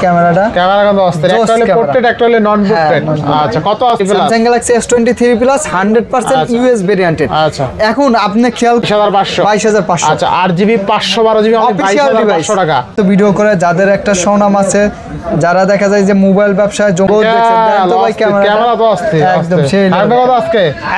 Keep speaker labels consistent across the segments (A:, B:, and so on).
A: Camera কিন্তু অস্থির, একটা হলো পোর্ট্রেট একটা হলো নন পোর্ট্রেট। আচ্ছা, কত আছে
B: Samsung Galaxy S23 Plus 100% US ভেরিয়েন্টের।
A: আচ্ছা,
B: এখন আপনি খেয়াল
A: 22500। আচ্ছা, 8GB 512GB অনলি 22500 টাকা।
B: তো ভিডিও করে যাদের একটা সুনাম আছে, যারা দেখা যায় যে মোবাইল ব্যবসায় জগৎ দেখছেন, তো ভাই
A: ক্যামেরা তো অস্থির
B: একদম সেই।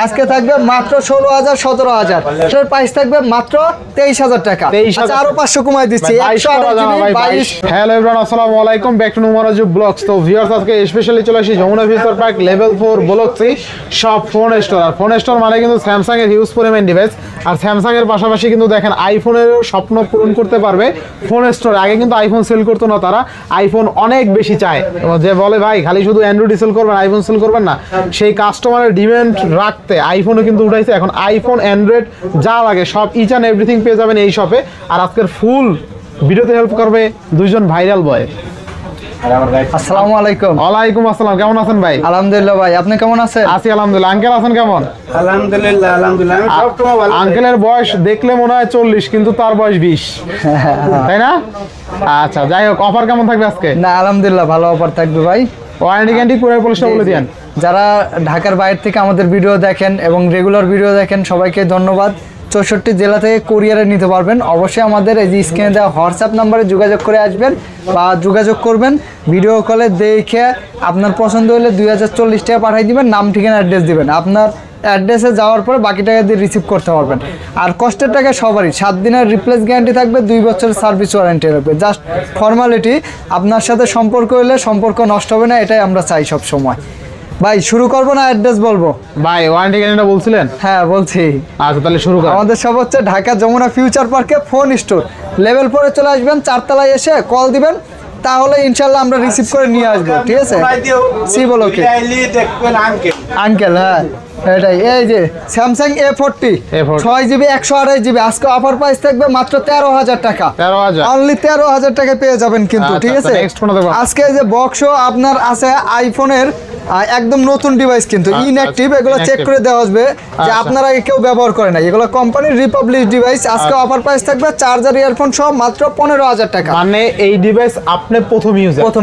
B: আজকে থাকবে মাত্র 16000 17000, এটার প্রাইস থাকবে মাত্র 23000 টাকা। আচ্ছা, আরো 500 কমাই দিচ্ছি, 128
A: হ্যালো এভরিওয়ান, আসসালামু আলাইকুম, ব্যাক টু নুমারাজু ব্লগস। তো ভিউয়ার্স, আজকে স্পেশালি চলে আসি Jamuna future park level 4 block 3 সব ফোন স্টোর। আর ফোন স্টোর মানে কিন্তু স্যামসাং এর হিউজ পরিমাণ ডিভাইস, আর স্যামসাং এর পাশাপাশি কিন্তু দেখেন আইফোনের স্বপ্ন পূরণ করতে পারবে ফোন স্টোর। আগে কিন্তু আইফোন সেল করতো না তারা, আইফোন অনেক বেশি চায়, যে বলে ভাই খালি শুধু অ্যান্ড্রয়েড সেল করবেন আইফোন সেল করবেন না, সেই কাস্টমারের ডিমান্ড রাখতে আইফোনও কিন্তু উঠাইছে। এখন আইফোন অ্যান্ড্রয়েড যা লাগে সব ইচ অ্যান্ড এভরিথিং পেয়ে যাবেন এই শপে। আর আজকের ফুল ভিডিওতে হেল্প করবে দুইজন ভাইরাল বয়।
B: আসসালামু আলাইকুম।
A: ওয়ালাইকুম আসসালাম, কেমন আছেন ভাই?
B: আলহামদুলিল্লাহ ভাই, আপনি কেমন আছেন?
A: আছি আলহামদুলিল্লাহ। আঙ্কেল আছেন কেমন?
C: আলহামদুলিল্লাহ আলহামদুলিল্লাহ।
A: আঙ্কেলের বয়স দেখলে মনে হয় 40, কিন্তু তার বয়স 20, তাই না? আচ্ছা, যাই হোক, অফার কেমন থাকবে আজকে?
B: না আলহামদুলিল্লাহ ভালো অফার থাকবে ভাই।
A: ওয়ারেন্টি গ্যারান্টি কুরিয়ার পলিসটা বলে দিয়েন।
B: যারা ঢাকার বাইরে থেকে আমাদের ভিডিও দেখেন এবং রেগুলার ভিডিও দেখেন, সবাইকে ধন্যবাদ। 64 জেলা থেকে কুরিয়ারে নিতে পারবেন। অবশ্যই আমাদের এই যে স্ক্রিনে দেওয়া হোয়াটসঅ্যাপ নাম্বারে যোগাযোগ করে আসবেন বা যোগাযোগ করবেন। ভিডিও কলে দেখে আপনার পছন্দ হলে 2040 টাকা পাঠিয়ে দিবেন, নাম ঠিকানা অ্যাড্রেস দিবেন। আপনার অ্যাড্রেসে যাওয়ার পরে বাকি টাকা দিয়ে রিসিভ করতে পারবেন। আর কষ্টের টাকা সবারই 7 দিনের রিপ্লেস গ্যারান্টি থাকবে, 2 বছরের সার্ভিস ওয়ারেন্টি থাকবে। জাস্ট ফর্মালিটি, আপনার সাথে সম্পর্ক হলে সম্পর্ক নষ্ট হবে না, এটাই আমরা চাই সব সময়। ভাই শুরু করবো না অ্যাড্রেস বলবো?
A: ভাই ওয়ারেন্টি গ্যারান্টিটা বলছিলেন?
B: হ্যাঁ বলছি।
A: আচ্ছা, তাহলে শুরু করুন।
B: আমাদের সব হচ্ছে ঢাকা যমুনা ফিউচার পার্কে ফোন স্টোর লেভেল 4 এ চলে আসবেন, 4 তলায় এসে কল দিবেন, তাহলে ইনশাআল্লাহ আমরা রিসিভ করে নিয়ে আসবো। ঠিক আছে? সি বলো কি আঙ্কেল? হ্যাঁ এটাই। এই যে স্যামসাং A40 6GB 128GB আজকে অফার প্রাইস থাকবে মাত্র 13000 টাকা।
A: 13000
B: অনলি 13000 টাকা পেয়ে যাবেন কিন্তু। ঠিক আছে? আজকে যে বক্সও আপনার আছে আইফোনের একদম নতুন ডিভাইস, কিন্তু ইনঅ্যাক্টিভ, এগুলো চেক করে দেওয়া হবে যে আপনারা কেউ ব্যবহার করে না, এগুলো কোম্পানির রিপাবলিশ ডিভাইস। আজকে অফার প্রাইস থাকবে চার্জার ইয়ারফোন সহ মাত্র 15000 টাকা।
A: মানে এই ডিভাইস আপনি প্রথম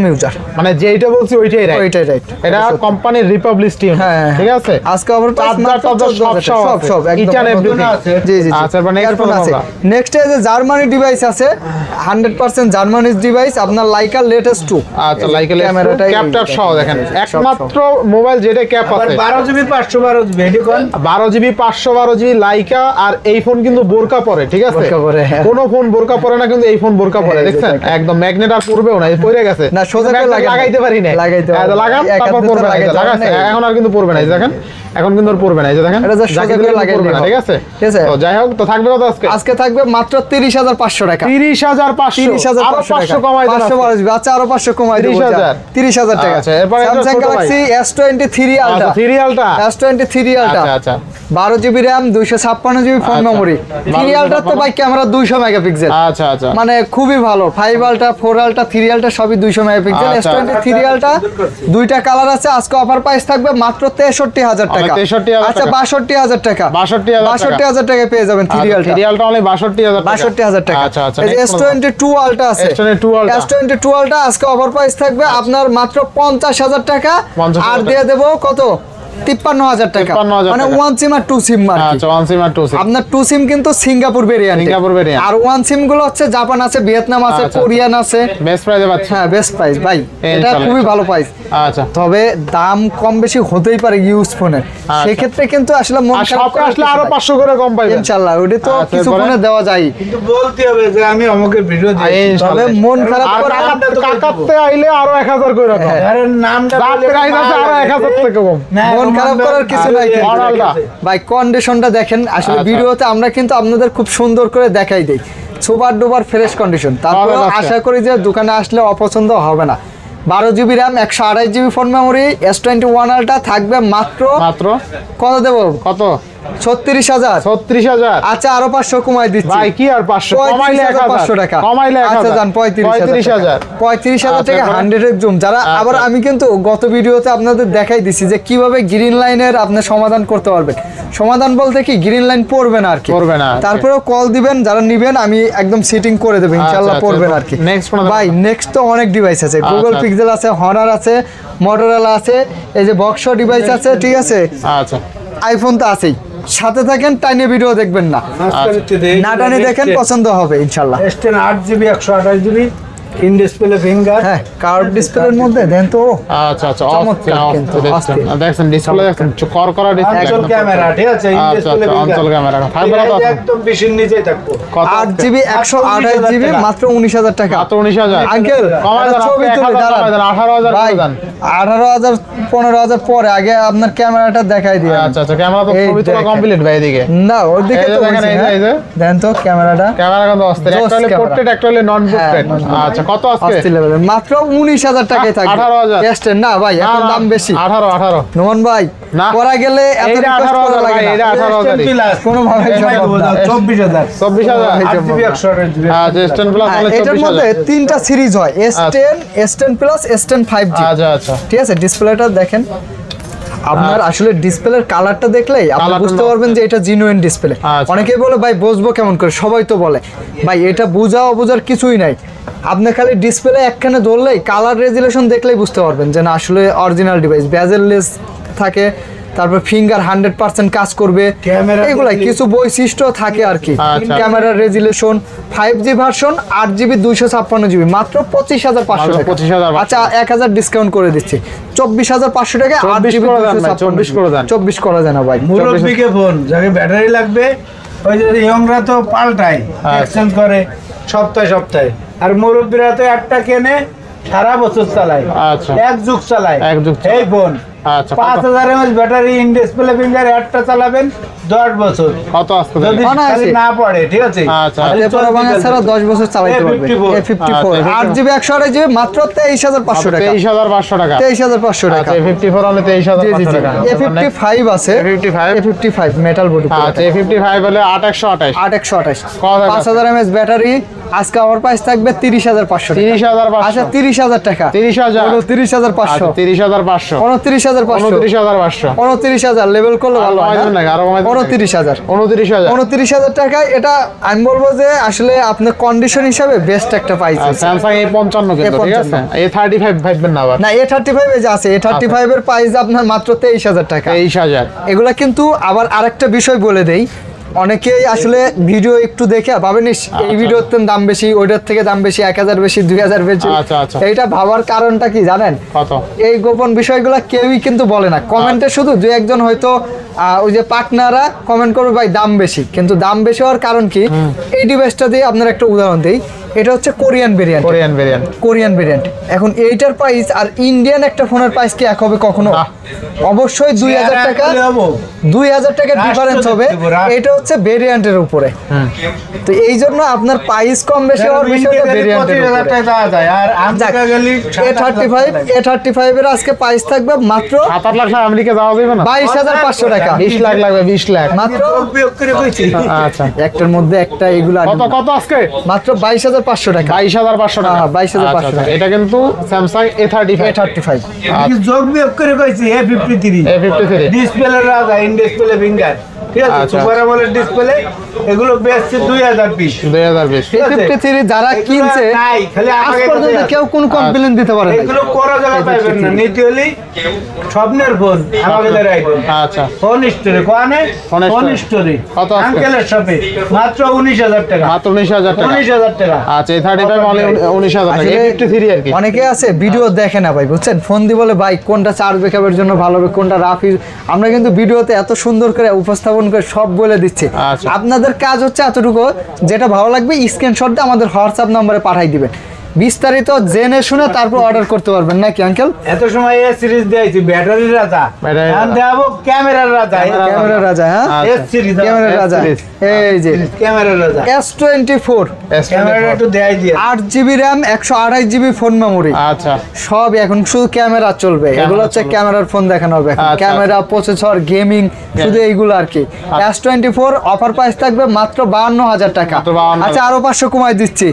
A: ইউজার, মানে যেটা বলছি ওইটাই রাইট। এটা কোম্পানির রিপাবলিশ টিম। ঠিক আছে?
B: আজকে অফার প্রাইস মাত্র সব
A: একদম
B: জি জি।
A: আচ্ছা, মানে
B: নেক্সট এই যে জার্মানি ডিভাইস আছে, 100% জার্মানিজ ডিভাইস, আপনার লাইকা লেটেস্ট 2।
A: আচ্ছা, লাইকা ক্যামেরাটা ক্যাপটার সহ দেখেন, একমাত্র মোবাইল যেটা ক্যাপ আছে।
C: 12GB 512GB এডিকন,
A: 12GB 512GB Laika. আর এই ফোন কিন্তু বোরকা পরে। ঠিক আছে? কোন ফোন বোরকা পরে না, কিন্তু এই ফোন বোরকা পরে। দেখছেন একদম ম্যাগনেট আর পড়বেও না, পড়ে গেছে
B: না, সোজা করে
A: লাগাইতে পারি না, লাগান তারপর পড়বে না। লাগাছে এখন আর কিন্তু পড়বে না, দেখেন এখন কিন্তু আর পড়বে না, এই যে দেখেন পড়বে না। ঠিক আছে? তো যাই হোক, তো থাকবে কত আজকে?
B: আজকে থাকবে মাত্র 30500 টাকা।
A: 30500 কমাই দেন।
B: আচ্ছা, আরো 500 কমাই দেব। 30000 টাকা।
A: আচ্ছা, এরপর
B: Samsung Galaxy S23 Ultra। S23 Ultra।
A: আচ্ছা,
B: 12GB RAM 256GB phone memory. 3 Ultra তো ভাই ক্যামেরা 200 মেগাপিক্সেল।
A: আচ্ছা আচ্ছা,
B: মানে খুবই ভালো। 5 Ultra 4 Ultra 3 Ultra সবই 200 মেগাপিক্সেল। S23 Ultra দুইটা কালার আছে। আজকে অফার প্রাইস থাকবে মাত্র 63000 টাকা। আচ্ছা, 62000 টাকা। 62000 টাকা পেয়ে যাবেন 3 Ultra।
A: 3 Ultra অনলি 62000 টাকা। আচ্ছা আচ্ছা,
B: এই S22 Ultra আছে। S22 Ultra আজকে অফার প্রাইস থাকবে আপনার মাত্র 50000 টাকা। আর দিয়ে দেব কত? 53000 টাকা। মানে 1 সিম আর 2 সিম মার্কেট।
A: আচ্ছা, 1 সিম আর 2 সিম।
B: আপনার 2 সিম কিন্তু সিঙ্গাপুর ভেরিয়েন্ট। আর 1 সিম গুলো হচ্ছে জাপান আছে, ভিয়েতনাম আছে, কোরিয়ান আছে।
A: বেস্ট প্রাইসে পাচ্ছেন।
B: হ্যাঁ, বেস্ট প্রাইস ভাই, এটা খুবই ভালো প্রাইস।
A: আচ্ছা,
B: তবে দাম কম বেশি হতেই পারে ইউজ ফোনের, সেই ক্ষেত্রে কিন্তু আসলে মন খারাপ করে
A: আসলে আরো 500 করে কম পাইবেন
B: ইনশাআল্লাহ। ওটা তো কিছু ফোনে দেওয়া যায়,
C: কিন্তু বলতে হবে যে আমি অমুকের ভিডিও দিই।
B: তবে মন খারাপ করে
A: কাকাতে আইলে আরো 1000 করে রাখো।
C: আরে নামটা
A: প্রাইস আছে আরো 1000 টাকা কম।
B: মন খারাপ করার কিছু নাই ভাই। কন্ডিশনটা দেখেন, আসলে ভিডিওতে আমরা কিন্তু আপনাদের খুব সুন্দর করে দেখাই দেই, সুপার ডুপার ফ্রেশ কন্ডিশন। তারপরে আশা করি যে দোকানে আসলে অপছন্দ হবে না। 12GB RAM 128GB phone memory S21 Ultra থাকবে মাত্র কত দেবো?
A: কত?
B: 36000। আচ্ছা, আরো 500 কমাই দিচ্ছি
A: ভাই। কি আর 500 কমাইলে
B: 500 টাকা
A: কমাইলে?
B: আচ্ছা জান 35000 টাকা 100 এর জুম। যারা আবার আমি কিন্তু গত ভিডিওতে আপনাদের দেখাই দিছি যে কিভাবে গ্রিন লাইনের আপনি সমাধান করতে পারবেন। সমাধান বলতে কি গ্রিন লাইন পড়বে না আর কি,
A: পড়বে না।
B: তারপরেও কল দিবেন, যারা নিবেন আমি একদম সেটিং করে দেবো ইনশাআল্লাহ,
A: আচ্ছা,
B: পড়বে না আর কি।
A: Next কোন
B: ভাই নেক্সট তো অনেক ডিভাইস আছে, গুগল পিক্সেল আছে, হনার আছে, মটোরোলা আছে, এই যে বক্সো ডিভাইস আছে, ঠিক আছে,
A: আচ্ছা
B: আইফোন তো আছেই। সাথে থাকেন, টাইনে ভিডিও দেখবেন না, না টাইনে দেখেন, পছন্দ হবে ইনশাআল্লাহ।
C: S10 8GB 128GB in display finger.
B: হ্যাঁ, কার্ভ ডিসপ্লের মধ্যে দেন তো।
A: আচ্ছা আচ্ছা
B: চমৎকার কিন্তু, অস্থির।
A: দেখছেন ডিসপ্লে, দেখছেন কর করা ডিসপ্লে,
C: অঞ্চল ক্যামেরা, ঠিক আছে, ইন
A: আচ্ছা
C: ডিসপ্লে
A: আচ্ছা,
C: ফিঙ্গার।
A: অঞ্চল ক্যামেরা থাকবে না তো?
C: একদম বেশির নিচেই থাকবো।
B: 8GB 128GB মাত্র 19,000 টাকা।
A: মাত্র 19,000
B: আঙ্কেল
A: কমায় দেন,
B: ছবি
A: আপনি
B: তুলে
A: 1,000
B: দাঁড়ান।
A: কমায় দেন, 18,000
B: ভাই
A: করে দেন।
B: 18,000 15,000 পরে, আগে আপনার ক্যামেরাটা দেখাই দিই।
A: আচ্ছা আচ্ছা, ক্যামেরা তো
B: এই
A: ছবি তোলা
B: দেখেন।
A: কমপ্লিট ভাই এদিকে।
B: না ওদিকে
A: এই যে
B: তো
A: দেখেন,
B: বলছি,
A: এই যে,
B: হ্যাঁ।
A: এই যে।
B: দেন তো ক্যামেরাটা,
A: ক্যামেরা কত অস্থির,
B: জোস
A: একটা হলে
B: ক্যামেরা।
A: পোর্ট্রেট, একটা হলে নন পোর্ট্রেট।
B: হ্যাঁ,
A: আচ্ছা কত আজকে?
B: অস্থির লেভেলের, মাত্র 19,000 টাকায় থাকবে।
A: 18,000
B: এস্টেন না ভাই, এখন দাম বেশি।
A: 18
B: নোমান ভাই
A: না।
B: করা গেলে এত
A: এইটা
B: request
A: 18,000
B: করা লাগে
A: ভাই,
B: না।
A: এইটা 18,000
B: কোনোভাবেই সম্ভব না।
C: 24,000
A: 24,000
C: 8GB 128GB।
A: আচ্ছা S10 প্লাস
B: হ্যাঁ,
A: হলে
B: এটার মধ্যে
A: 24,000।
B: তিনটা সিরিজ হয়, S10, S10 plus, S10 5G।
A: আচ্ছা আচ্ছা,
B: ঠিক আছে, ডিসপ্লেটা দেখেন, আপনার আসলে ডিসপ্লের কালারটা দেখলেই আপনি
A: কালারটা
B: বুঝতে পারবেন যে এটা জিনুইন ডিসপ্লে।
A: আচ্ছা।
B: অনেকেই বলে ভাই বুঝবো কেমন করে, সবাই তো বলে ভাই এটা বোঝার কিছুই নাই, আপনি খালি ডিসপ্লে একখানে ধরলেই কালার রেজুলেশন দেখলেই বুঝতে পারবেন যে না আসলে অরিজিনাল ডিভাইস। বেজেললেস থাকে, তারপর ফিঙ্গার 100% কাজ করবে,
C: ক্যামেরা
B: এগুলা
C: দেখলে-
B: কিছু বৈশিষ্ট্য থাকে আর কি।
A: আচ্ছা।
B: ক্যামেরার resolution 5G version 8GB 256GB মাত্র 25,500 টাকা।
A: 25,500
B: আচ্ছা 1,000 ডিসকাউন্ট করে দিচ্ছি, 24,500 টাকা।
A: 24 করে দেন ভাই, 24 করে দেন।
B: 24 করা যায় না ভাই।
C: মুরব্বিকে ফোন, যাকে ব্যাটারি লাগবে, ওই যে ইয়ংরা তো পাল্টায়, এক্সচেঞ্জ করে সপ্তাহে সপ্তাহে, আর মুরব্বিরা তো একটা কেনে সারা বছর চালায়,
A: আচ্ছা।
C: এক যুগ চালায়,
A: এক যুগ চালায়।
C: এই ফোন
A: আচ্ছা,
C: 5,000 mAh battery in display finger, একটা চালাবেন 10 বছর,
A: কত আজকে?
C: যদি
B: অনায়াসে।
C: খালি না পড়ে, ঠিক আছে।
A: আচ্ছা।
C: খালি
B: এরপরে
C: চলতে
B: বাংলা
C: চলতে।
B: ছাড়া 10 বছর চালাতে পারবে।
C: A54
B: A54
A: আচ্ছা,
B: 8GB 128GB মাত্র 23,500 টাকা।
A: 23,500 টাকা।
B: 23,500 টাকা।
A: আচ্ছা A54 হলে
B: জি জি
A: 23,500
B: জি।
A: টাকা।
B: A55 আছে,
A: A55
B: A55 মেটাল বডি।
A: আচ্ছা A55 হলে 8,128
B: 8,128
A: কত টাকা?
B: 5,000 mAh ব্যাটারি, আজকে আমার প্রাইস থাকবে 30,500 টাকা।
A: 30,500
B: আচ্ছা 30,000 টাকা।
A: 30,000
B: 30,500
A: আচ্ছা 30,500
B: 29,500
A: 29,500
B: 29,000 লেভেল করলে ভালো হয়
A: কমাই দেন নাকি? আরো কমাই দেন নাকি?
B: 29,000
A: 29,000
B: 29,000 টাকায় এটা আমি বলবো যে আসলে আপনার কন্ডিশন হিসাবে বেস্ট একটা প্রাইস।
A: স্যামসাং A55 কিন্তু ঠিক আছে, A35 ভাববেন না আবার।
B: না A35 এই যে আছে, A35 এর প্রাইস আপনার মাত্র 23,000 টাকা।
A: 23,000
B: এগুলা কিন্তু আবার আরেকটা বিষয় বলে দেই, অনেকেই আসলে ভিডিও একটু দেখে ভাবেন ইস, এই ভিডিওর দাম বেশি, ওইটার থেকে দাম বেশি, 1,000 বেশি, 2,000 বেশি।
A: আচ্ছা, আচ্ছা।
B: এইটা ভাবার কারণটা কি জানেন?
A: কত?
B: এই গোপন বিষয়গুলো কেউই কিন্তু বলে না কমেন্টে, শুধু দুই একজন হয়তো ওই যে পার্টনাররা কমেন্ট করবে ভাই দাম বেশি, কিন্তু দাম বেশি হওয়ার কারণ কি, এই ডিভাইসটা দিয়ে আপনার একটা উদাহরণ দেই, এটা হচ্ছে কোরিয়ান ভেরিয়েন্ট। কোরিয়ান ভেরিয়েন্ট এখন এইটার প্রাইস আর ইন্ডিয়ান একটা ফোনের প্রাইস কি এক হবে কখনো?
A: না।
B: অবশ্যই 2,000 টাকা, 2,000 টাকার ডিফারেন্স হবে। এটা হচ্ছে ভেরিয়েন্টের উপরে, তো এই জন্য আপনার প্রাইস কম বেশি হওয়ার বিষয়টা ভেরিয়েন্টের উপরে। A35 এর আজকে প্রাইস থাকবে মাত্র
A: 7-8 লাখ টাকা আমেরিকা যাওয়া যাবে না?
B: 22,500 টাকা।
A: 20 লাখ লাগবে, 20 লাখ।
B: মাত্র
A: আচ্ছা
B: একটার মধ্যে একটা এগুলো
A: কত কত আজকে?
B: মাত্র 22,500 টাকা।
A: 22,500 টাকা।
B: হ্যাঁ, 22,500
A: আচ্ছা,
B: টাকা।
A: এটা কিন্তু স্যামসাং A35
C: যোগ বিয়োগ করে কইছি A53
A: A53
C: ডিসপ্লে রাজা, ইন ডিসপ্লে ফিঙ্গার, ঠিক আছে,
A: আচ্ছা।
C: সুপার আমোলেড ডিসপ্লে, এগুলো বেচছে 2,000 পিস।
A: 2020
C: ঠিক আছে?
B: A53 যারা
C: এগুলো
B: কিনছে
C: নাই, খালি
B: আজ
C: আমাকে
B: পর্যন্ত
C: কাছে
B: কেউ কোন কমপ্লেইন দিতে পারে না।
C: এগুলো করা জায়গা পাইবেন না, নিতে হলে স্বপ্নের ফোন আমাকে দেখাইবেন।
A: আচ্ছা
C: ফোন স্টোরে কোয়ানে,
A: ফোন
C: ফোন
A: স্টোরে।
C: স্টোরে
A: কত আজকে?
C: আঙ্কেলের শপে মাত্র 19,000 টাকা,
A: মাত্র 19,000 টাকা।
C: 19,000 টাকা।
A: আচ্ছা A35 অনলি 19,000 টাকা।
B: আসলে
A: A53 আর কি।
B: অনেকে আছে ভিডিও দেখে না ভাই, বুঝছেন, ফোন দিয়ে বলে ভাই কোনটা চার্জ ব্যাকআপের জন্য ভালো হবে, কোনটা রাফ ইউজ। আমরা কিন্তু ভিডিওতে এত সুন্দর করে উপস্থাপন করে সব বলে দিচ্ছি।
A: আচ্ছা।
B: আপনাদের কাজ হচ্ছে এতটুকু, যেটা ভালো লাগবে স্ক্রিনশটটা আমাদের হোয়াটসঅ্যাপ নম্বরে পাঠাই দিবেন, বিস্তারিত জেনে শুনে তারপর অর্ডার করতে পারবেন নাকি আঙ্কেল?
C: এত সময় এ সিরিজ দিয়েছি ব্যাটারির রাজা,
A: ব্যাটারির
C: এখন
A: রাজা।
C: দেখাবো ক্যামেরার রাজা।
B: ক্যামেরা রাজা, হ্যাঁ
A: আচ্ছা।
C: এস সিরিজ,
B: ক্যামেরা রাজা,
A: series।
B: এই যে
C: ক্যামেরার রাজা,
B: S24
C: ক্যামেরাটা একটু দেখাই দিয়ে।
B: 8GB RAM 128GB phone memory,
A: আচ্ছা
B: সব এখন শুধু ক্যামেরা চলবে। এগুলো হচ্ছে ক্যামেরার ফোন দেখানো হবে এখন।
A: আচ্ছা,
B: ক্যামেরা, প্রসেসর, গেমিং, শুধু এইগুলো আর কি। S24 অফার প্রাইস থাকবে মাত্র 52,000 টাকা।
A: মাত্র 52,000
B: আচ্ছা আরো 500 কমাই দিচ্ছি,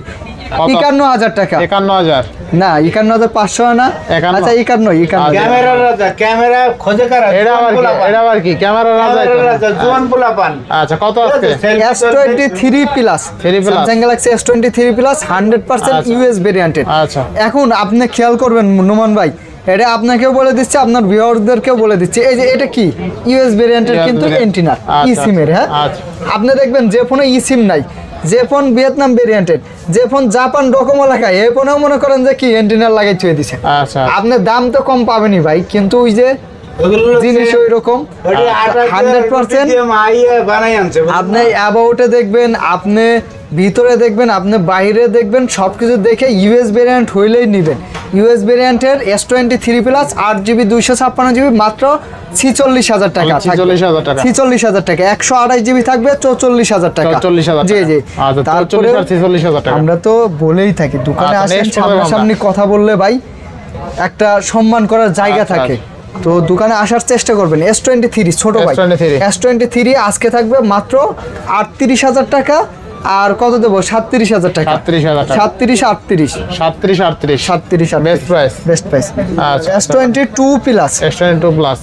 A: কত?
B: 51,000 টাকা।
A: 51,000
B: না 51,500 না,
A: 51
B: আচ্ছা 51।
C: ক্যামেরা রাজা, ক্যামেরা খোঁজে কারা?
A: এটা আবার কি? এটা আবার কি? ক্যামেরা রাজা
C: ক্যামেরা
A: এটা?
C: রাজা, জোয়ান পোলাপান।
A: আচ্ছা কত আজকে?
B: S23 plus,
A: 3 plus।
B: Samsung Galaxy S23 plus 100%
A: আচ্ছা।
B: ইউএস ভেরিয়েন্টের।
A: আচ্ছা।
B: এখন আপনি খেয়াল করবেন নোমান ভাই, এটা আপনাকেও বলে দিচ্ছে, আপনার ভিউয়ারদেরকেও বলে দিচ্ছে, এই যে এটা কি ইউএস ভেরিয়েন্টের
A: US
B: কিন্তু
A: variant।
B: এন্টিনা
A: আচ্ছা,
B: ই সিমের। হ্যাঁ,
A: আচ্ছা।
B: আপনি দেখবেন যে ফোনে ই সিম নাই, যে ফোন ভিয়েতনাম ভেরিয়েন্টের, যে ফোন জাপান ডোকোমো লেখায়, এই ফোনেও মনে করেন যে কি এন্টিনার লাগাই ছুঁয়ে দিছে।
A: আচ্ছা।
B: আপনার দাম তো কম পাবেনই ভাই, কিন্তু ওই যে
C: ওগুলো
B: জিনিস ওই রকম 100%।
C: বানাই আনছে।
B: আপনি অ্যাবাউটে দেখবেন, আপনি ভিতরে দেখবেন, আপনি বাইরে দেখবেন, সব কিছু দেখে ইউএস ভেরিয়েন্ট হইলেই নেবেন। ইউএস ভেরিয়েন্টের S23 প্লাস 8GB 256GB মাত্র 46,000 টাকা।
A: 46,000 টাকা।
B: 46,000 টাকা। 128GB থাকবে 44,000 টাকা।
A: 44,000
B: জি জি।
A: আচ্ছা,
B: তারপরে
A: 44 আর 46,000 টাকা।
B: আমরা তো বলেই থাকি দোকানে
A: আচ্ছা,
B: আসেন,
A: next বলবো আমরা।
B: সামনাসামনি কথা বললে ভাই একটা সম্মান করার জায়গা
A: আচ্ছা,
B: থাকে। তো দোকানে আসার চেষ্টা করবেন। S23 ছোট ভাই,
A: S23
B: S23 আজকে থাকবে মাত্র 38,000 টাকা। আর কত দেবো? 37,000 টাকা।
A: 37,000 টাকা।
B: 37, 38,
A: 37
B: 37,
A: Best price।
B: Best price.
A: আচ্ছা।
B: S22 plus
A: S22 plus.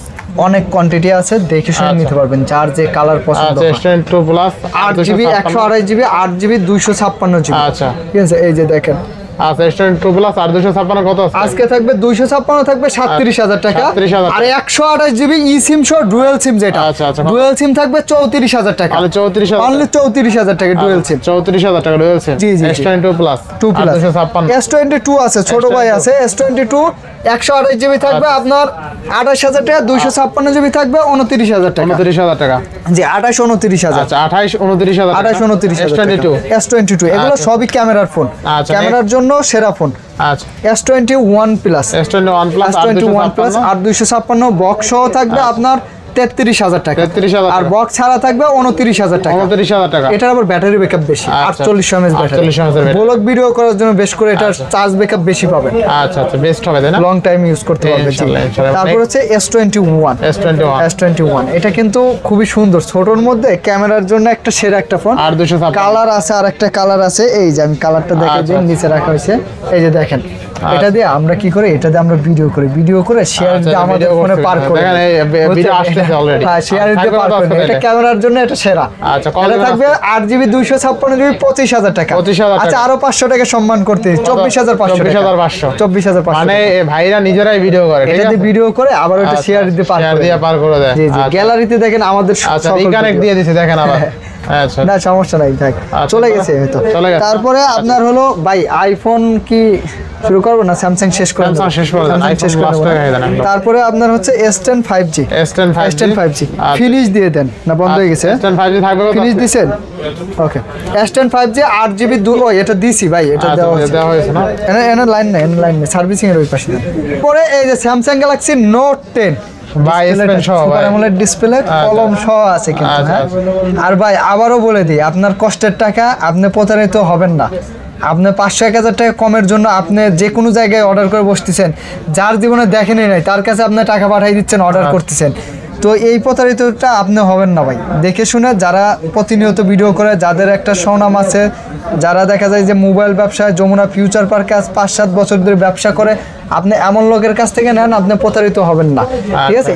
B: অনেক কোয়ান্টিটি আছে, দেখে শুনে
A: আচ্ছা।
B: নিতে পারবেন যার যে কালার পছন্দ
A: আচ্ছা
B: হয়।
A: S22 plus
B: 8GB 128GB 8GB 256GB।
A: আচ্ছা।
B: ঠিক আছে, এই যে দেখেন
A: আচ্ছা S22 প্লাস আর 256 কত আছে?
B: আজকে থাকবে 256 থাকবে 37,000 টাকা।
A: 37,000
B: আর 128GB ই সিম সহ ডুয়াল সিম, যেটা
A: আচ্ছা, আচ্ছা।
B: ডুয়াল সিম থাকবে 34,000 টাকা।
A: তাহলে 34,000
B: অনলি 34,000 টাকা ডুয়াল সিম।
A: 34,000 টাকা রয়েছে।
B: জি, জি, জি।
A: S22 প্লাস
B: 2 প্লাস
A: 256
B: S22 আছে, ছোট ভাই আছে S22 128GB থাকবে আপনার 28,000 টাকা। 256GB থাকবে 29,000 টাকা।
A: 29,000 টাকা।
B: জি 28 29,000।
A: আচ্ছা 28 29,000
B: 28 29,000
A: S22
B: S22 এগুলো
A: আচ্ছা।
B: সবই ক্যামেরার ফোন,
A: আচ্ছা,
B: ক্যামেরার জন্য সেরা ফোন।
A: আচ্ছা
B: S21 plus,
A: S21 plus
B: S21 plus 8 256 box সহ থাকবে আপনার 33,000 টাকা।
A: 33,000
B: আর
A: টাকা।
B: বক্স ছাড়া থাকবে 29,000 টাকা।
A: 29,000 টাকা।
B: এটার আবার ব্যাটারি ব্যাকআপ বেশি,
A: আচ্ছা।
B: 48 mAh battery.
A: 48 mAh battery.
B: Blog video করার জন্য বেশ করে এটার চার্জ ব্যাকআপ বেশি পাবেন,
A: আচ্ছা আচ্ছা বেস্ট হবে তাই না?
B: লং টাইম ইউজ করতে পারবে। জি।
A: ইনশাআল্লাহ, ইনশাআল্লাহ।
B: তারপর হচ্ছে S21।
A: S21
B: S21 এটা কিন্তু খুবই সুন্দর, ছোটর মধ্যে ক্যামেরার জন্য একটা সেরা একটা ফোন।
A: আর 256
B: কালার আছে, আর একটা কালার আছে, এই যে আমি কালারটা দেখে
A: আচ্ছা,
B: যে
A: আচ্ছা।
B: নিচে রাখা হয়েছে, এই যে দেখেন। এটা দিয়ে আমরা কি করে, এটা দিয়ে আমরা ভিডিও করে শেয়ার
A: আচ্ছা,
B: দিয়ে আমাদের
A: video
B: ফোনে
A: করতে
B: পার
A: হবে।
B: করে
A: দেখেন, এই video আসতেছে already।
B: হ্যাঁ, শেয়ার দিয়ে
A: থাকবে
B: পার
A: কত
B: করে।
A: আছে
B: এটা
A: এটা?
B: ক্যামেরার জন্য এটা সেরা।
A: আচ্ছা, কত
B: এটা
A: দাম
B: থাকবে
A: আছে?
B: 8GB 256GB 25,000 টাকা।
A: 25,000 টাকা।
B: আচ্ছা আরো 500 টাকা সম্মান করতে 24,500 টাকা।
A: 24,500
B: 24,500
A: মানে এ ভাইরা নিজেরাই ভিডিও করে ঠিক
B: এটা
A: আছে?
B: দিয়ে ভিডিও করে আবার ওটা
A: আচ্ছা,
B: শেয়ার দিয়ে পার
A: share
B: করে
A: দিয়ে
B: দেয়।
A: পার করে দেয়।
B: জি জি,
A: আচ্ছা।
B: গ্যালারিতে দেখেন আমাদের
A: আচ্ছা
B: সকল
A: রিকানেক্ট
B: video।
A: দিয়ে দিছে দেখেন আবার। আচ্ছা
B: না সমস্যা নাই, থাক
A: আচ্ছা,
B: চলে গেছে হয়তো।
A: চলে গেছে।
B: তারপরে আপনার হলো ভাই আইফোন কি শুরু করবো না স্যামসাং শেষ করে
A: Samsung
B: দেবো?
A: শেষ করে দেন,
B: Samsung
A: iPhone
B: শেষ করে
A: last
B: দেবো।
A: টাকা দেন একদম।
B: তারপরে আপনার হচ্ছে S10 5G।
A: S10 5G
B: S10 5G
A: আচ্ছা।
B: ফিনিশ দিয়ে দেন না, বন্ধ হয়ে গেছে?
A: S10 5G থাকবে কত?
B: ফিনিশ দিছেন? ওকে S10 5G 8GB ও এটা দিছি ভাই, এটা
A: আচ্ছা,
B: দেওয়া হয়েছে।
A: দেওয়া হয়েছে না?
B: এনে লাইন নেই সার্ভিসিং এর ওই পাশে দেন। পরে এই যে স্যামসাং গ্যালাক্সি নোট 10
A: ভাই, S Pen সহ ভাই।
B: সুপার অ্যামোলেড ডিসপ্লে, কলম সহ আছে কিন্তু।
A: আচ্ছা,
B: হ্যাঁ?
A: আচ্ছা।
B: আর ভাই আবারও বলে দিই, আপনার কষ্টের টাকা আপনি প্রতারিত হবেন না। আপনি 500-1,000 টাকা কমের জন্য আপনি যে কোনো জায়গায় অর্ডার করে বসতেছেন, যার জীবনে দেখেনি নাই তার কাছে আপনি টাকা পাঠিয়ে দিচ্ছেন, অর্ডার করতেছেন। তো এই প্রতারিতটা আপনি হবেন না ভাই। দেখে শুনে যারা প্রতিনিয়ত ভিডিও করে, যাদের একটা সুনাম আছে, যারা দেখা যায় যে মোবাইল ব্যবসায় যমুনা ফিউচার পার্কে আজ 5-7 বছর ধরে ব্যবসা করে, আপনি এমন লোকের কাছ থেকে নেন, আপনি প্রতারিত হবেন না। ঠিক আছে,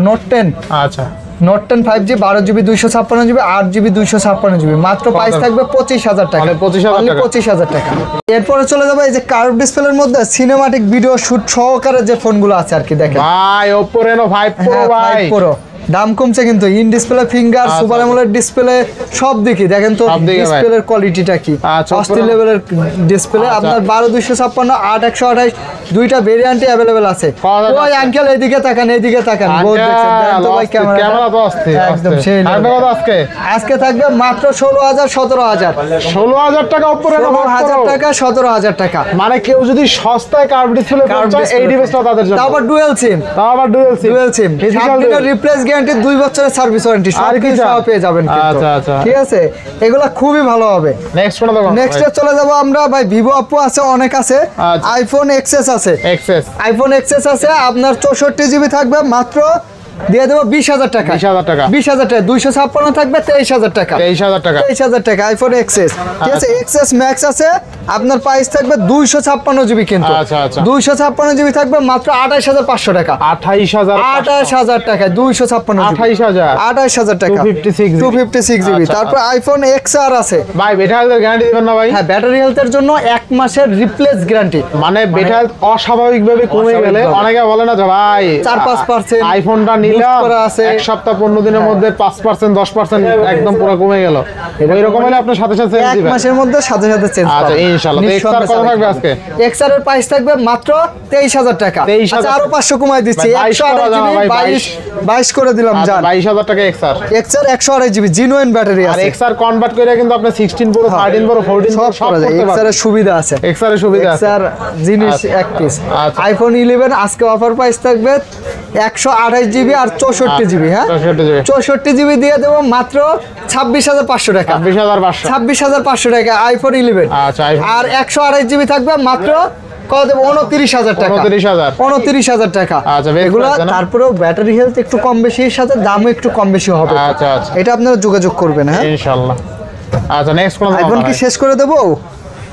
B: নোট 10
A: আচ্ছা
B: note 10 5G 12GB 256GB 8GB 256GB মাত্র প্রাইস থাকবে 25,000 টাকা।
A: মানে 25,000
B: Only
A: টাকা।
B: 25,000 টাকা। এরপরে চলে যাবে এই যে কার্ভ ডিসপ্লের মধ্যে সিনেমাটিক ভিডিও শুট সহকারে যে ফোনগুলো আছে আর কি, দেখেন।
A: ভাই Oppo Reno 5 Pro
B: হ্যাঁ,
A: ভাই
B: 5 Pro দাম কমছে কিন্তু, ইন ডিসপ্লে ফিঙ্গার,
A: আচ্ছা,
B: সুপার অ্যামোলেড ডিসপ্লে সব দিকে দেখেন তো
A: সব দিকে ভাই।
B: ডিসপ্লের কোয়ালিটিটা কি,
A: আচ্ছা,
B: অস্থির
A: Oppo-
B: লেভেলের ডিসপ্লে।
A: আচ্ছা।
B: আপনার 12-256 8-128 দুইটা ভেরিয়েন্টে अवेलेबल আছে।
A: কত
B: ওই আঙ্কেল এদিকে তাকান, এদিকে তাকান, বহুত দেখছেন দেখেন তো ভাই
A: ক্যামেরা তো অস্থির
B: একদম সেই
A: থাকবে
B: level।
A: কত আজকে?
B: আজকে থাকবে মাত্র 16,000 17,000
A: 16,000 টাকা Oppo Reno 5
B: 16,000
A: Pro।
B: টাকা 17,000 টাকা।
A: মানে কেউ যদি সস্তায় কার্ভ ডিসপ্লে
B: Curved
A: চায় এই
B: display।
A: ডিভাইসটা তাদের জন্য।
B: তাও আবার ডুয়াল সিম,
A: তাও আবার dual SIM.
B: Dual SIM,
A: Physical
B: 7 দিনের
A: dual।
B: রিপ্লেস গ্যারান্টি, 2 বছরের সার্ভিস ওয়ারেন্টি, সব
A: আর কি
B: কিছু
A: চান?
B: সহ পেয়ে যাবেন কিন্তু।
A: আচ্ছা, আচ্ছা।
B: ঠিক আছে, এগুলা খুবই ভালো হবে।
A: নেক্সট কোন দেখো?
B: নেক্সটে চলে যাব আমরা ভাই, ভিভো অপো আছে, অনেক আছে,
A: আচ্ছা।
B: আইফোন এক্সএস আছে।
A: এক্সেস
B: আইফোন এক্সএস আছে আপনার 64GB থাকবে মাত্র দিয়ে দেবো 20,000 টাকা।
A: 20,000 টাকা।
B: 20,000 টাকা 256 থাকবে 23,000 টাকা।
A: 23,000 টাকা।
B: 23,000 টাকা আইফোন এক্সএস, ঠিক আছে। এক্সএস ম্যাক্স আছে, আপনার প্রাইস থাকবে 256 জিবি, কিন্তু
A: আচ্ছা, আচ্ছা।
B: 256 জিবি থাকবে মাত্র 28,500 টাকা।
A: 28,000
B: টাকায় 256 জিবি।
A: 28,000
B: টাকা 256 জিবি।
A: আচ্ছা,
B: তারপর আইফোন এক্সআর আছে
A: ভাই। বেটা হেলথের গ্যারান্টি দিবেন না ভাই?
B: হ্যাঁ, ব্যাটারি হেলথের জন্য 1 মাসের রিপ্লেস গ্যারান্টি।
A: মানে বেটা হেলথ অস্বাভাবিকভাবে কমে গেলে অনেকে বলে না যে ভাই
B: 4-5%
A: আইফোনটা নিলাম এক সপ্তাহ 15 দিনের মধ্যে 5% 10% একদম পুরো কমে গেল, এরকম হলে আপনার সাথে সাথে চেঞ্জ
B: 1
A: দিবেন।
B: মাসের মধ্যে সাথে সাথে চেঞ্জ
A: আচ্ছা,
B: পাবেন
A: ইনশাআল্লাহ। তো এক্সআর কত থাকবে আজকে?
B: এক্সআর এর প্রাইস থাকবে মাত্র 23,000 টাকা।
A: 23,000
B: আচ্ছা, আরো 500 কমাই দিচ্ছি,
A: ভাই,
B: 128 জিবি,
A: ভাই,
B: 22 করে দিলাম জান।
A: 22,000 টাকা XR.
B: XR 128 GB genuine battery
A: আর
B: আছে।
A: এক্সআর কনভার্ট করে কিন্তু আপনি 16 প্রো 13 প্রো 14
B: সব করা যায়, এক্সআর এর সুবিধা আছে।
A: এক্সআর এর সুবিধা আছে।
B: এক্সআর জিনিস এক পিস। আইফোন 11 আজকে অফার প্রাইস থাকবে 128 জিবি আর 64 জিবি। হ্যাঁ, 64 জিবি দিয়ে দেবো মাত্র 26,500 টাকা।
A: 26,500
B: 26,500 টাকা আইফোন 11।
A: আচ্ছা,
B: আর 128 জিবি থাকবে মাত্র কত দেবো? 29,000 টাকা। 29,000 টাকা।
A: আচ্ছা, বেশ
B: এগুলো
A: প্রাইস না?
B: তারপরেও ব্যাটারি হেলথ একটু কম বেশির সাথে দামও একটু কম বেশি হবে।
A: আচ্ছা, আচ্ছা।
B: এটা আপনারা যোগাযোগ করবেন। হ্যাঁ,
A: ইনশাআল্লাহ। আচ্ছা, নেক্সট কোন
B: আইফোন কি শেষ করে দেবো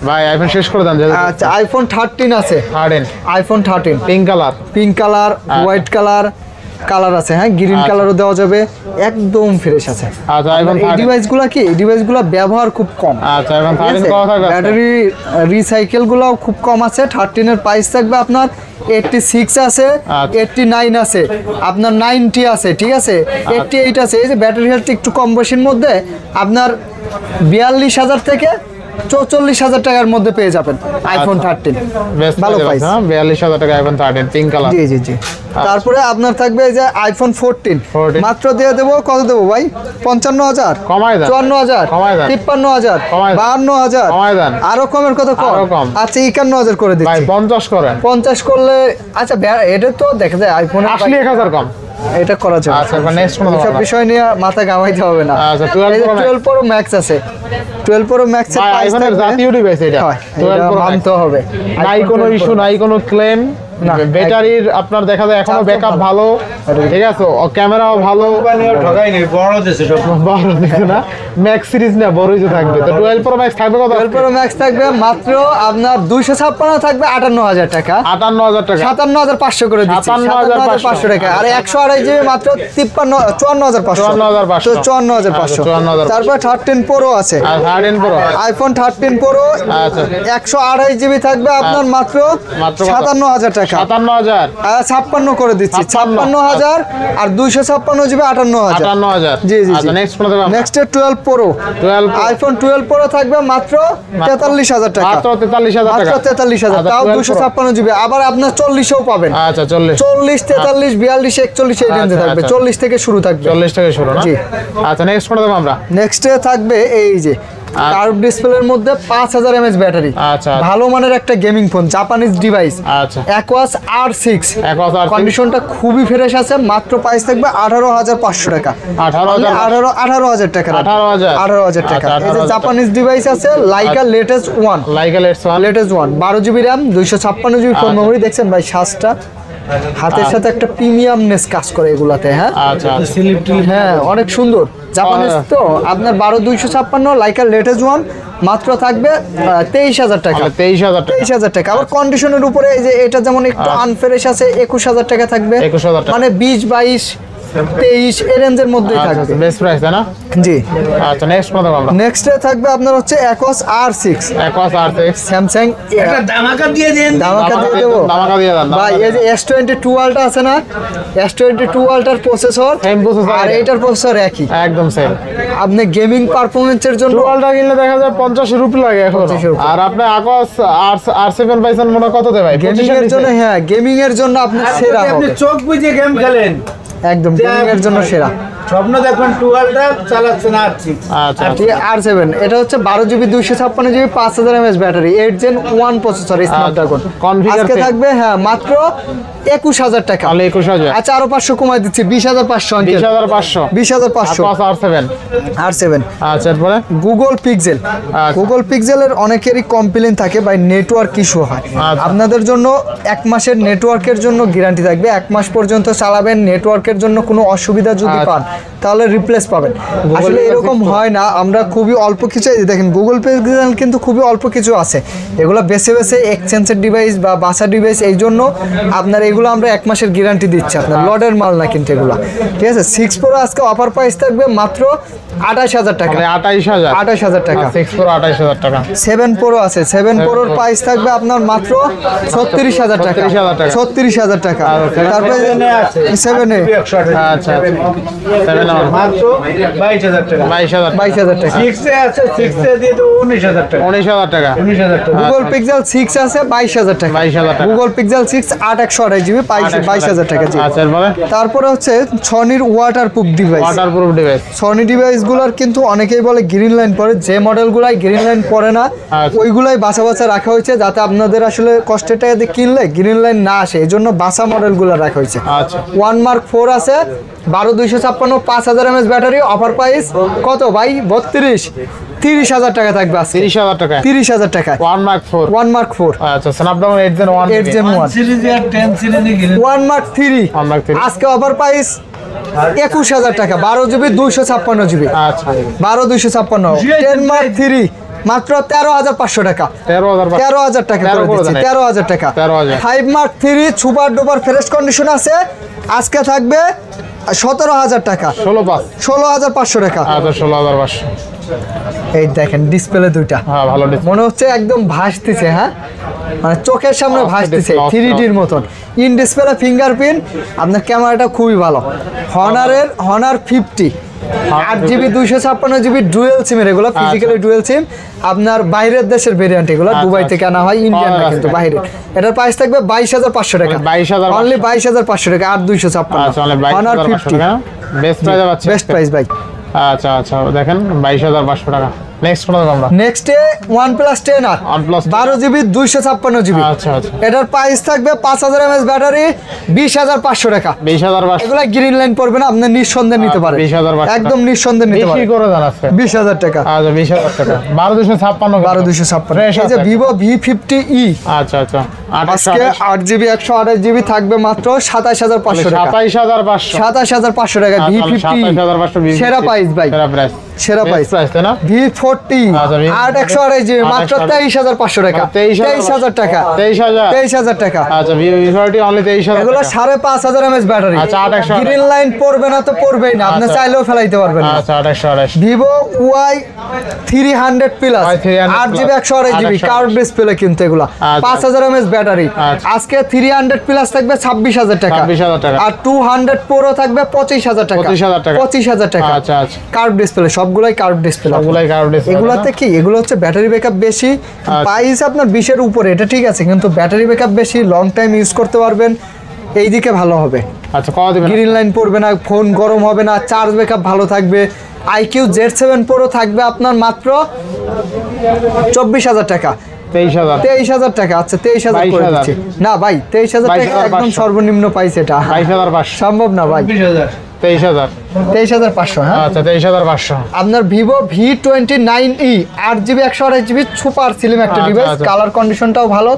A: ভাই? আইফোন শেষ করে দেন।
B: আচ্ছা, আইফোন 13 আছে।
A: 13
B: iPhone 13
A: pink colour,
B: white colour আছে। হ্যাঁ, গ্রিন কালারও দেওয়া যাবে, একদম ফ্রেশ আছে।
A: আচ্ছা, আইফোন
B: এই ডিভাইসগুলো কি, এই ডিভাইসগুলো ব্যবহার খুব কম।
A: আচ্ছা, আইফোন 13 কত থাকবে?
B: ব্যাটারি রিসাইকেল গুলো খুব কম আছে। 13 এর প্রাইস থাকবে আপনার 86 আছে, 89 আছে, আপনার 90 আছে, ঠিক আছে, 88 আছে। এই যে ব্যাটারি হেলথ একটু কম বেশির মধ্যে আপনার 42,000 থেকে 44,000 টাকার মধ্যে পেয়ে যাবেন আইফোন 13। ভালো প্রাইস।
A: 42,000 টাকা আইফোন 13 পিঙ্ক কালার।
B: জি জি জি। তারপরে আপনার থাকবে এই যে আইফোন 14 মাত্র দিয়ে দেবো কত দেবো ভাই? 55,000
A: কমাই দেন।
B: 54,000
A: কমাই দেন।
B: 53,000 52,000
A: কমাই দেন।
B: আরো কমের কত কম? আচ্ছা, 51,000 করে
A: ভাই
B: দিচ্ছি।
A: 50 করেন।
B: 50 করলে আচ্ছা, এটা তো দেখা যায় আইফোন
A: আসলে 1,000 কম।
B: এটা করা যাবে।
A: আচ্ছা, এবার নেক্সট কোন
B: সব বিষয় নিয়ে মাথা ঘামাইতে হবে না।
A: আচ্ছা, 12
B: প্রো ম্যাক্স আছে। 12 প্রো ম্যাক্স এর
A: ভাই
B: প্রাইস
A: আইফোনের জাতীয় ডিভাইস এটা। 12 প্রো
B: মানতে হবে।
A: নাই কোনো ইস্যু, নাই কোনো ক্লেম। ব্যাটারির আপনার দেখা যায় এখনো ব্যাকআপ ভালো, ঠিক আছে, ক্যামেরাও ভালো।
C: ঠকাই নেই, বড় দেশে সব
A: বড় দেখো না, ম্যাক্স সিরিজ না, বড়ই তো থাকবে। তো 12 প্রো ম্যাক্স থাকবে কত?
B: 12 প্রো ম্যাক্স থাকবে মাত্র আপনার 256 থাকবে 58,000 টাকা।
A: 58,000 টাকা।
B: 57,500 করে দিচ্ছি।
A: 57,500
B: টাকা। আর 128 জিবি মাত্র 54,500।
A: 54,500।
B: 54,500। তারপর 13 প্রো আছে।
A: আর 13 প্রো
B: আইফোন 13 প্রো
A: আচ্ছা,
B: 128 জিবি থাকবে আপনার মাত্র 57,000 টাকা।
A: 57,000
B: 56 করে দিচ্ছি। 56,000 আর 256 জিবি 58,000।
A: 58,000।
B: জি জি।
A: আচ্ছা, নেক্সট কোন দেব?
B: Next 12 pro. আইফোন 12 প্রো থাকবে মাত্র 43,000 টাকা।
A: মাত্র 43,000 টাকা।
B: মাত্র 43,000, তাও 256 জিবি। আবার আপনার 40ও পাবেন।
A: আচ্ছা, 40
B: 43 43 42 41 এই রেঞ্জে থাকবে। 40 থেকে শুরু থাকবে।
A: 40 থেকে শুরু না?
B: জি।
A: আচ্ছা, নেক্সট কোন দেব আমরা?
B: নেক্সটে থাকবে এই যে কার্ভ ডিসপ্লের মধ্যে 5000 mAh ব্যাটারি।
A: আচ্ছা,
B: ভালো মানের একটা গেমিং ফোন, জাপানিজ ডিভাইস।
A: আচ্ছা,
B: অ্যাকোয়াস R6
A: Aquos R6
B: কন্ডিশনটা খুবই ফ্রেশ আছে। মাত্র প্রাইস থাকবে 18,500 টাকা। 18,000 টাকা। 18,000 টাকা।
A: আচ্ছা,
B: এই যে জাপানিজ ডিভাইস আছে Laika latest 1।
A: Laika
B: latest 1 12 GB RAM 256 GB phone memory. দেখছেন ভাই সাজটা, হাতের সাথে একটা প্রিমিয়ামনেস কাজ করে এগুলাতে। হ্যাঁ,
A: আচ্ছা,
C: স্লিপ টিলিপ
B: হ্যাঁ, অনেক সুন্দর। জাপানিজ তো আপনার 12,256 লাইকা লেটেস্ট 1 মাত্র থাকবে 23,000 টাকা।
A: 23,000 টাকা।
B: 23,000 টাকা। আবার কন্ডিশনের উপরে এই যে এটা যেমন একটু আনফ্রেশ আছে 21,000 টাকা থাকবে।
A: 21,000 টাকা।
B: মানে 20 22 23 এই রেঞ্জের মধ্যেই থাকবে।
A: বেস্ট প্রাইস তাই না?
B: জি।
A: আচ্ছা, নেক্সট কোন দেব আমরা?
B: নেক্সটে থাকবে আপনার হচ্ছে Aquos R6
A: Aquos R6
B: Samsung.
C: একটা ধামাকা দিয়ে দেন।
B: ধামাকা দিয়ে দেবো
A: ধামাকা দিয়ে দেন।
B: ভাই। এই যে S22 আলট্রা আছে না, S22 আলট্রার প্রসেসর
A: Same processor
B: আর
A: এটা।
B: এইটার প্রসেসর একই।
A: একদম সেম।
B: আপনি গেমিং পারফরম্যান্সের জন্য
A: টুয়ালটা কিনলে দেখা যায় 50 রুপি লাগে এখন।
B: 50 রুপি।
A: আর আপনি Aquos R7 পাইছেন মনে কত দেয় ভাই?
B: গেমিং এর জন্য, হ্যাঁ, গেমিং এর জন্য আপনি সেরা
C: আপনি
B: হবে।
C: চোখ বুঝে গেম খেলেন,
B: একদম গেমিং এর জন্য সেরা।
C: স্বপ্ন দেখুন টুয়ালটা চালাচ্ছেন R6।
A: আচ্ছা,
B: ঠিক আছে, R7 এটা হচ্ছে 12 GB 256 GB 5000 mAh battery 8 Gen 1 processor Snapdragon.
A: Configure
B: আজকে
A: pay।
B: থাকবে হ্যাঁ মাত্র 21,000 টাকা।
A: তাহলে 21,000।
B: আচ্ছা, আরো 500 কমাই দিচ্ছি 20,500 আঙ্কেল।
A: 20,500।
B: 20,500
A: Aquos R7।
B: R7।
A: আচ্ছা, এরপরে
B: গুগল পিক্সেল।
A: আচ্ছা।
B: গুগল পিক্সেলের অনেকেরই কমপ্লেইন থাকে ভাই নেটওয়ার্ক ইস্যু হয়।
A: আচ্ছা।
B: আপনাদের জন্য 1 মাসের নেটওয়ার্কের জন্য গ্যারান্টি থাকবে, 1 মাস পর্যন্ত চালাবেন, নেটওয়ার্কের জন্য কোনো অসুবিধা যদি পান তাহলে রিপ্লেস পাবেন। আসলে এরকম হয় না, আমরা খুবই অল্প কিছু, দেখেন গুগল পিক্সেল কিন্তু খুবই অল্প কিছু আছে, এগুলো বেছে বেছে এক্সচেঞ্জের ডিভাইস বা বাসা ডিভাইস, এই জন্য আপনার এগুলো আমরা 1 মাসের গ্যারান্টি দিচ্ছি, আপনার লডের মাল না কিন্তু এগুলো, ঠিক আছে। 6 Pro আজকে অফার প্রাইস থাকবে মাত্র 28,000 টাকা, 28,000 টাকা।
A: 6 Pro 28,000 টাকা।
B: 7 Pro আছে, 7 Proর প্রাইস থাকবে আপনার মাত্র 36,000 টাকা, 36,000 টাকা। তারপরে 7 এ
A: আচ্ছা 7 আমার
C: মাত্র 22,000 টাকা,
B: 22,000 টাকা।
C: 6 এ আছে, 6 এ দিয়ে তো 19,000 টাকা,
A: 19,000 টাকা।
C: 19,000 টাকা।
B: গুগল পিক্সেল 6 আছে 22,000 টাকা,
A: 22,000 টাকা।
B: গুগল পিক্সেল 6 8/128 GB 22,000 টাকা। জি।
A: আচ্ছা এরপরে
B: তারপরে হচ্ছে সনির waterproof device.
A: Waterproof device.
B: Sony ডিভাইসগুলোর কিন্তু অনেকেই বলে গ্রিন লাইন পড়ে, যে মডেলগুলাই গ্রিন লাইন পড়ে না
A: আচ্ছা।
B: ওইগুলাই বাছা বাছা রাখা হয়েছে, যাতে আপনাদের আসলে কষ্টের টাকা দিয়ে কিনলে গ্রিন লাইন না আসে, এই জন্য বাসা মডেলগুলো রাখা হয়েছে।
A: আচ্ছা
B: 1 Mark 4 আছে 12,256 5000 mAh ব্যাটারি, অফার প্রাইস কত ভাই? 30,000 টাকা থাকবে আজকে,
A: 30,000 টাকা।
B: 30,000 টাকা।
A: 1 Mark 4।
B: 1 Mark 4
A: আচ্ছা স্ন্যাপড্রাগন 8 Gen 1
B: 8 Gen 1
C: সিরিজ আর 10 সিরিজে গেলে
B: 1 Mark 3
A: 1 Mark 3।
B: আজকে অফার প্রাইস 21,000 টাকা, 12 GB 256 GB,
A: আচ্ছা
B: 12,256। 10 Mark 3 মাত্র 13,500 টাকা, 13,000 টাকা করে দিচ্ছি, 13,000 টাকা।
A: 13,000।
B: 5 Mark 3 super duper fresh condition আছে, আজকে থাকবে 17,000 টাকা, 16,500 টাকা।
A: আচ্ছা 16,500।
B: এই দেখেন ডিসপ্লে দুইটা,
A: হ্যাঁ ভালো ডিসপ্লে।
B: মনে হচ্ছে একদম ভাসতেছে, হ্যাঁ মানে চোখের সামনে ভাসতেছে, 3Dর মতন। ইন ডিসপ্লে ফিঙ্গারপ্রিন্ট, আপনার ক্যামেরাটা খুবই ভালো। হনার 50 8GB 256 GB ডুয়েল সিমের, এগুলো ফিজিক্যালি ডুয়েল সিম, আপনার বাইরের দেশের ভেরিয়েন্ট, এগুলো দুবাই থেকে আনা হয়, ইন্ডিয়ান না কিন্তু বাইরের। এটার প্রাইস থাকবে 22,500 টাকা,
A: 22,500
B: অনলি 22,500 টাকা, 8,256।
A: আচ্ছা অনলি
B: হনার
A: 22,500
B: 50
A: টাকা। বেস্ট প্রাইসে পাচ্ছি,
B: বেস্ট প্রাইস ভাই।
A: আচ্ছা আচ্ছা দেখেন 22,500 টাকা। নেক্সট কোন আমরা
B: নেক্সটে OnePlus 10R
A: OnePlus
B: 12GB 256 GB।
A: আচ্ছা আচ্ছা
B: এটার প্রাইস থাকবে 5000 mAh ব্যাটারি, 20,500 টাকা।
A: 20,500।
B: এগুলা গ্রিন লাইন পড়বে না, আপনি নিঃসন্দেহে নিতে পারেন,
A: 20,500
B: একদম নিঃসন্দেহে নিতে
A: বেশি
B: পারেন।
A: করে জান আজকে
B: 20,000 টাকা,
A: আচ্ছা 20,000 টাকা। 12,256।
B: 12,256। এই যে Vivo V50e
A: আচ্ছা আচ্ছা
B: আজকে 8GB 128GB থাকবে মাত্র 27,500 টাকা,
A: 27,500।
B: 27,500 টাকা। V50
A: 27,500
B: সেরা প্রাইস ভাই,
A: সেরা প্রাইস,
B: সেরা প্রাইস
A: তাই না?
B: V40
A: আচ্ছা,
B: 8/128GB মাত্র 23,500 টাকা, 23,000 টাকা, 23,000 টাকা।
A: আচ্ছা V40 অনলি 23,000
B: এগুলো 5,500 mAh ব্যাটারি।
A: আচ্ছা, 8/128
B: গ্রিন লাইন পড়বে না তো পড়বেই না, আপনি
A: আচ্ছা।
B: চাইলেও ফেলাইতে পারবেন না।
A: আচ্ছা 2828।
B: Vivo Y300 plus
A: Y300
B: 8GB 128GB
A: 828
B: curve display কিন্তু এগুলো,
A: আচ্ছা।
B: 5,000 mAh ব্যাটারি।
A: আচ্ছা।
B: আজকে 300 প্লাস থাকবে 26,000 টাকা,
A: 26,000 টাকা।
B: আর 200 প্রো থাকবে 25,000 টাকা,
A: 25,000 টাকা।
B: 25,000 টাকা।
A: আচ্ছা আচ্ছা
B: কার্ভ ডিসপ্লে, সবগুলাই কার্ভ ডিসপ্লে।
A: সবগুলাই কার্ভ ডিসপ্লে।
B: এগুলোতে কি, এগুলো হচ্ছে ব্যাটারি ব্যাকআপ বেশি, প্রাইস আপনার 20-এর উপরে, এটা ঠিক আছে, কিন্তু ব্যাটারি ব্যাকআপ বেশি, লং টাইম ইউজ করতে পারবেন, এই দিকে ভালো হবে।
A: আচ্ছা কত দিবেন?
B: গ্রিন লাইন পড়বে না, ফোন গরম হবে না, চার্জ ব্যাকআপ ভালো থাকবে। IQ Z7 Pro থাকবে আপনার মাত্র 24,000 টাকা,
A: 23,000।
B: 23,000 টাকা। আচ্ছা 23,000 করে
A: 22,000
B: দিচ্ছি না ভাই, 23,000 টাকা
A: 22,500
B: একদম সর্বনিম্ন প্রাইস, এটা
A: 22,500।
B: সম্ভব না ভাই।
C: 20,000।
A: 23,000।
B: 23,500। হ্যাঁ
A: আচ্ছা 23,500।
B: আপনার Vivo V29e 8GB 128GB super slim একটা
A: আচ্ছা,
B: ডিভাইস,
A: আচ্ছা।
B: কালার কন্ডিশনটাও ভালো।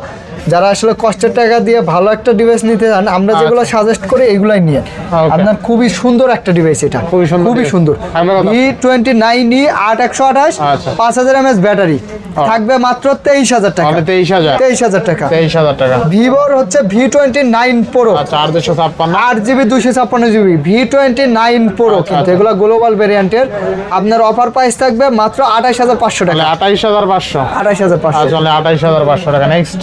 B: যারা আসলে কষ্টের টাকা দিয়ে ভালো একটা ডিভাইস নিতে চান, আমরা যেগুলো সাজেস্ট করি এগুলাই নিয়ে।
A: Okay.
B: আপনার খুবই সুন্দর একটা ডিভাইস, এটা
A: খুবই সুন্দর
B: খুবই
A: device।
B: সুন্দর।
A: থাকবে কত?
B: V29e 8/128
A: আচ্ছা।
B: 5,000 mAh ব্যাটারি, থাকবে মাত্র 23,000 টাকা,
A: অনলি 23,000।
B: 23,000 টাকা।
A: 23,000 টাকা।
B: ভিভোর হচ্ছে V29 Pro
A: আচ্ছা 8,256।
B: 8GB 256GB V29 Pro,
A: আচ্ছা,
B: কিন্তু
A: আচ্ছা।
B: এগুলো গ্লোবাল ভেরিয়েন্টের। আপনার অফার প্রাইস থাকবে মাত্র 28,500 টাকা,
A: 28,500।
B: 28,500।
A: আচ্ছা অনলি 28,500 টাকা। Next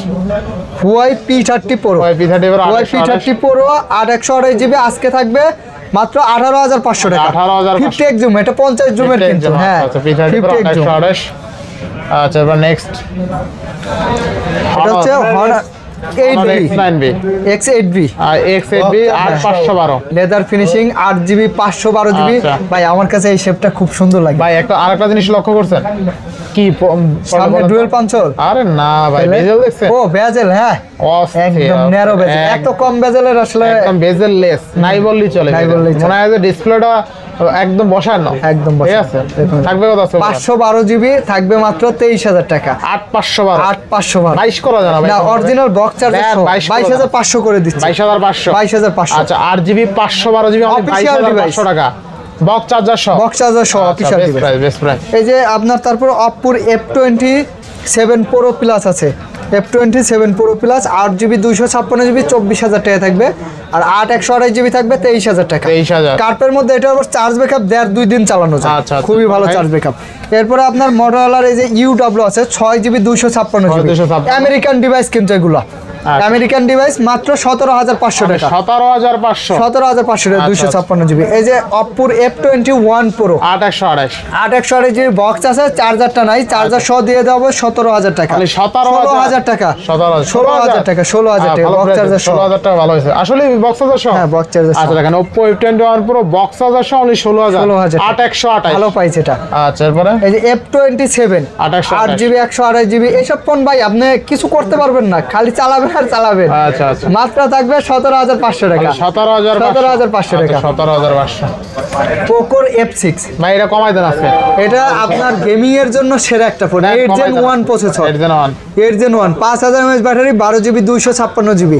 B: Huawei P30 Pro,
A: P30 Pro
B: Huawei P30 Pro 8/128GB আজকে থাকবে মাত্র 18,500 টাকা।
A: 18,500
B: 50x জুম, এটা 50 জুমের কিন্তু, হ্যাঁ
A: আচ্ছা P30 Pro
B: 50x জুম।
A: 2828। আচ্ছা এবার নেক্সট
B: এটা হচ্ছে Honor 8B
A: X9B
B: X8B
A: আর X8B 8512।
B: Leather finishing 8GB 512GB।
A: আচ্ছা।
B: ভাই আমার কাছে এই শেপটা খুব সুন্দর লাগে
A: ভাই একটা আরেকটা জিনিস লক্ষ্য করছেন কি
B: সামনে ডুয়েল পাঞ্চল।
A: আরে না ভাই বেজেল দেখছেন?
B: ও বেজেল, হ্যাঁ একদম ন্যারো বেজেল, এত কম বেজেলের আসলে
A: একদম বেজেল লেস নাই বললেই চলে।
B: নাই বললেই চলে।
A: মনে হয় যে ডিসপ্লেটা একদম বসার না,
B: একদম
A: ঠিক আছে। থাকবে কত আছে?
B: 512 জিবি থাকবে মাত্র 23000 টাকা।
A: 8512
B: 8512
A: 22 করা যাবে
B: না, অরিজিনাল বক্স চার্জার 22500 করে দিচ্ছি।
A: 22500
B: 22500
A: আচ্ছা 8GB 512 GB
B: Official
A: 22500 টাকা বক্স চার্জার সহ,
B: বক্স চার্জার সহ official
A: best
B: device.
A: Price, best price.
B: এই যে আপনার তারপর অপোর F27 Pro প্লাস আছে, F27 Pro plus 8GB 256GB 24000 টাকা থাকবে, আর 8 128GB থাকবে 23000 টাকা।
A: 23000
B: কার্পের মধ্যে এটা আবার চার্জ ব্যাকআপ 1.5-2 দিন চালানো যায়,
A: আচ্ছা, আচ্ছা।
B: খুবই ভালো
A: ভাই।
B: Charge backup. এরপরে আপনার মটোরোলার এই যে UW আছে 6GB 256GB
A: 256
B: আমেরিকান ডিভাইস, কিন্তু এগুলো
A: আচ্ছা।
B: আমেরিকান ডিভাইস মাত্র 17500 টাকা।
A: 17500
B: 17500 টাকা
A: আচ্ছা,
B: 256GB। এই যে অপোর F21 Pro
A: 8 128
B: 8 128GB বক্স আছে, চার্জারটা নাই, চার্জার সহ দিয়ে দেওয়া হবে 17000 টাকা।
A: খালি 17000
B: টাকা,
A: 17000
B: টাকা, 16000 টাকা বক্স চার্জার সহ।
A: 16000 টাকা ভালো হয়েছে আসলে বক্স চার্জার সহ।
B: হ্যাঁ, বক্স চার্জার সহ।
A: আচ্ছা দেখেন Oppo F21 Pro box charger সহ only 16000
B: 16,000
A: 8 128
B: ভালো পাইছে এটা।
A: আচ্ছা এরপরে
B: এই যে F27 8GB 128GB এইসব ফোন ভাই আপনি কিছু করতে পারবেন না, খালি চালাবেন আর চালাবেন।
A: আচ্ছা আচ্ছা
B: মাত্র থাকবে 17500 টাকা।
A: 17500
B: টাকা।
A: 17500
B: পোকোর F6
A: ভাই এটা কমাই দেন আজকে।
B: এটা আপনার গেমিং এর জন্য সেরা একটা phone, 8 Gen 1 processor,
A: 8 Gen 1
B: 8 Gen 1 5000 mAh battery, 12GB 256GB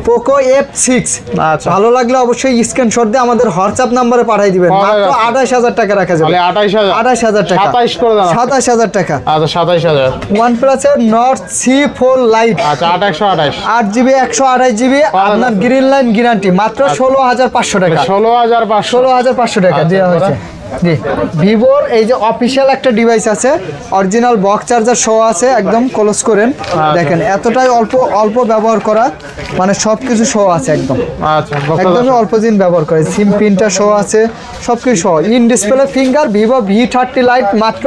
B: Poco F6।
A: আচ্ছা
B: ভালো লাগলে অবশ্যই স্ক্রিনশট দিয়ে আমাদের হোয়াটসঅ্যাপ নম্বরে পাঠিয়ে দিবেন। মাত্র 28000 টাকা রাখা যাবে।
A: তাহলে 28000
B: 28000 টাকা,
A: 27 করে দাও।
B: 27000 টাকা।
A: আচ্ছা 27000
B: OnePlus এর Nord C4 Lite
A: আচ্ছা 8 128
B: 8GB 128GB আপনার গ্রিন লাইন গ্যারান্টি মাত্র 16500 টাকা।
A: 16500
B: 16500 টাকা
A: আচ্ছা,
B: দেওয়া হয়েছে। জি, ভিভোর এই যে অফিসিয়াল একটা ডিভাইস আছে, অরিজিনাল বক্স চার্জার সহ আছে, একদম ক্লোজ করেন দেখেন, এতটাই অল্প অল্প ব্যবহার করা, মানে সবকিছু সহ আছে একদম,
A: আচ্ছা
B: একদমই অল্প দিন ব্যবহার করে। সিম পিনটা সহ আছে, সবকিছু সহ। In display finger Vivo V30 Lite মাত্র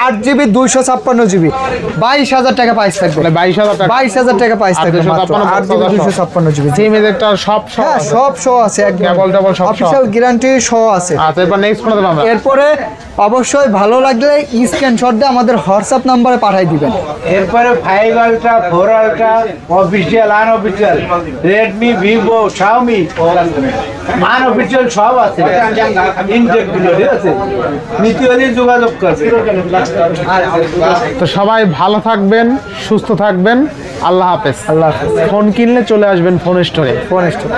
B: 8GB 256GB 22000 টাকা প্রাইস থাকবে।
A: 22000 টাকা
B: 22000 টাকা প্রাইস থাকবে মাত্র 8GB 256GB।
A: সিম ইজেক্টর সব
B: হ্যাঁ, সব সহ আছে একদম,
A: কেবল টেবল সব সহ।
B: অফিশিয়াল গ্যারান্টি সহ আছে।
A: আচ্ছা এরপর নেক্সট কোন দিলাম আমরা?
B: এরপরে অবশ্যই ভালো লাগলে স্ক্রিনশট দিয়ে আমাদের হোয়াটসঅ্যাপ নম্বরে পাঠিয়ে দিবেন।
C: এরপরে 5 ultra 4 ultra official unofficial Redmi Vivo Xiaomi unofficial সব আছে, ইনটেক গুলো ঠিক আছে, নীতি হলে যোগাযোগ করবে।
A: তো সবাই ভালো থাকবেন, সুস্থ থাকবেন, আল্লাহ হাফেজ।
B: আল্লাহ হাফেজ।
A: ফোন কিনলে চলে আসবেন ফোন স্টোরে।
B: Phone store.